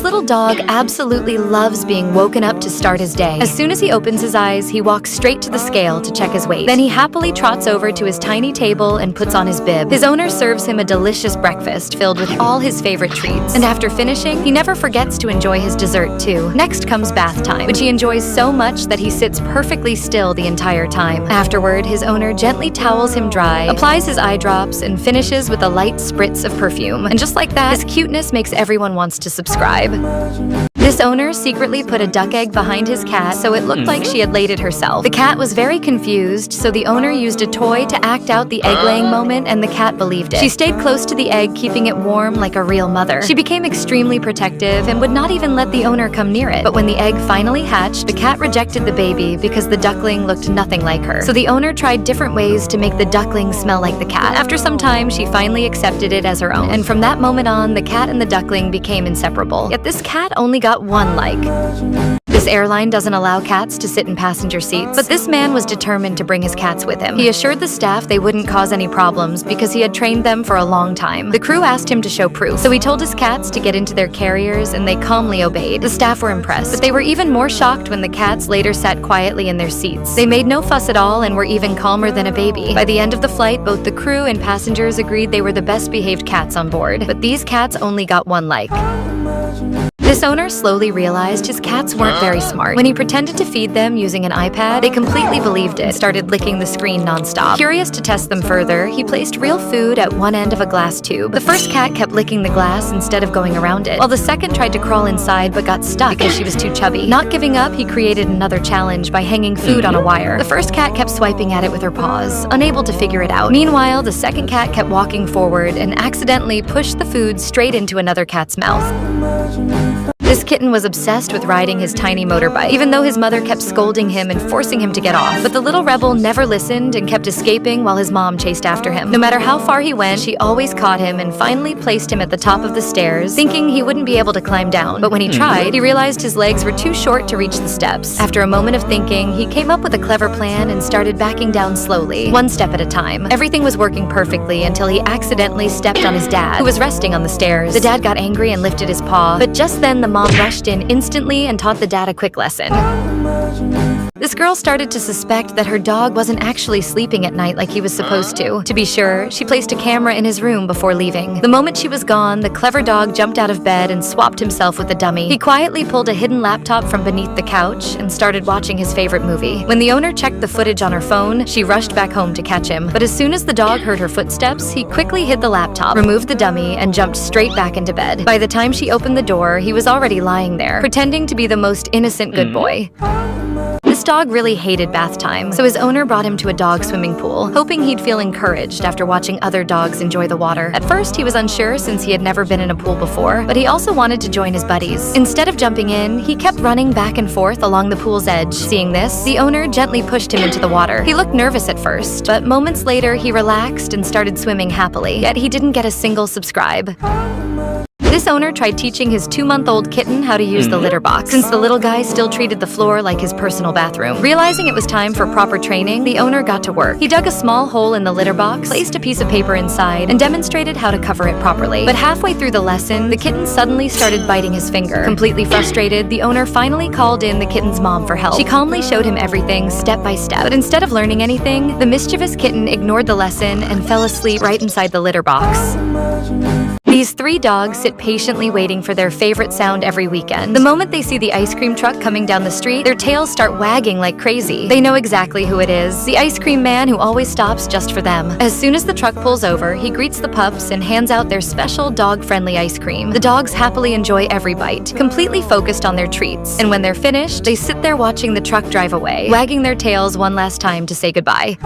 little dog absolutely loves being woken up to start his day. As soon as he opens his eyes, he walks straight to the scale to check his weight. Then he happily trots over to his tiny table and puts on his bib. His owner serves him a delicious breakfast filled with all his favorite treats. And after finishing, he never forgets to enjoy his dessert too. Next comes bath time, which he enjoys so much that he sits perfectly still the entire time. Afterward, his owner gently towels him dry, applies his eye drops, and finishes with a light spritz of perfume. And just like that, his cuteness makes everyone wants to subscribe. This owner secretly put a duck egg behind his cat, so it looked like she had laid it herself. The cat was very confused, so the owner used a toy to act out the egg-laying moment, and the cat believed it. She stayed close to the egg, keeping it warm like a real mother. She became extremely protective and would not even let the owner come near it. But when the egg finally hatched, the cat rejected the baby because the duckling looked nothing like her. So the owner tried different ways to make the duckling smell like the cat. After some time, she finally accepted it as her own. And from that moment on, the cat and the duckling became inseparable. Yet this cat only got one like. This airline doesn't allow cats to sit in passenger seats, but this man was determined to bring his cats with him. He assured the staff they wouldn't cause any problems because he had trained them for a long time. The crew asked him to show proof, so he told his cats to get into their carriers and they calmly obeyed. The staff were impressed, but they were even more shocked when the cats later sat quietly in their seats. They made no fuss at all and were even calmer than a baby. By the end of the flight, both the crew and passengers agreed they were the best behaved cats on board, but these cats only got one like. This owner slowly realized his cats weren't very smart. When he pretended to feed them using an iPad, they completely believed it and started licking the screen nonstop. Curious to test them further, he placed real food at one end of a glass tube. The first cat kept licking the glass instead of going around it, while the second tried to crawl inside but got stuck because she was too chubby. Not giving up, he created another challenge by hanging food on a wire. The first cat kept swiping at it with her paws, unable to figure it out. Meanwhile, the second cat kept walking forward and accidentally pushed the food straight into another cat's mouth. This kitten was obsessed with riding his tiny motorbike, even though his mother kept scolding him and forcing him to get off. But the little rebel never listened and kept escaping while his mom chased after him. No matter how far he went, she always caught him and finally placed him at the top of the stairs, thinking he wouldn't be able to climb down. But when he tried, he realized his legs were too short to reach the steps. After a moment of thinking, he came up with a clever plan and started backing down slowly, one step at a time. Everything was working perfectly until he accidentally stepped on his dad, who was resting on the stairs. The dad got angry and lifted his paw, but just then the mom rushed in instantly and taught the dad a quick lesson. This girl started to suspect that her dog wasn't actually sleeping at night like he was supposed to. To be sure, she placed a camera in his room before leaving. The moment she was gone, the clever dog jumped out of bed and swapped himself with the dummy. He quietly pulled a hidden laptop from beneath the couch and started watching his favorite movie. When the owner checked the footage on her phone, she rushed back home to catch him. But as soon as the dog heard her footsteps, he quickly hid the laptop, removed the dummy, and jumped straight back into bed. By the time she opened the door, he was already lying there, pretending to be the most innocent good boy. This dog really hated bath time, so his owner brought him to a dog swimming pool, hoping he'd feel encouraged after watching other dogs enjoy the water. At first, he was unsure since he had never been in a pool before, but he also wanted to join his buddies. Instead of jumping in, he kept running back and forth along the pool's edge. Seeing this, the owner gently pushed him into the water. He looked nervous at first, but moments later, he relaxed and started swimming happily, yet he didn't get a single subscribe. This owner tried teaching his 2-month-old kitten how to use the litter box, since the little guy still treated the floor like his personal bathroom. Realizing it was time for proper training, the owner got to work. He dug a small hole in the litter box, placed a piece of paper inside, and demonstrated how to cover it properly. But halfway through the lesson, the kitten suddenly started biting his finger. Completely frustrated, the owner finally called in the kitten's mom for help. She calmly showed him everything step by step, but instead of learning anything, the mischievous kitten ignored the lesson and fell asleep right inside the litter box. These 3 dogs sit patiently waiting for their favorite sound every weekend. The moment they see the ice cream truck coming down the street, their tails start wagging like crazy. They know exactly who it is, the ice cream man who always stops just for them. As soon as the truck pulls over, he greets the pups and hands out their special dog-friendly ice cream. The dogs happily enjoy every bite, completely focused on their treats. And when they're finished, they sit there watching the truck drive away, wagging their tails one last time to say goodbye.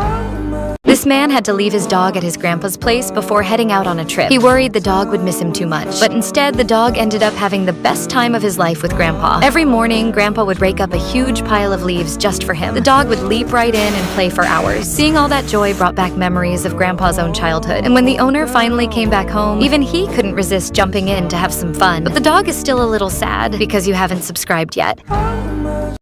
This man had to leave his dog at his grandpa's place before heading out on a trip. He worried the dog would miss him too much, but instead the dog ended up having the best time of his life with Grandpa. Every morning, Grandpa would rake up a huge pile of leaves just for him. The dog would leap right in and play for hours. Seeing all that joy brought back memories of Grandpa's own childhood, and when the owner finally came back home, even he couldn't resist jumping in to have some fun. But the dog is still a little sad because you haven't subscribed yet.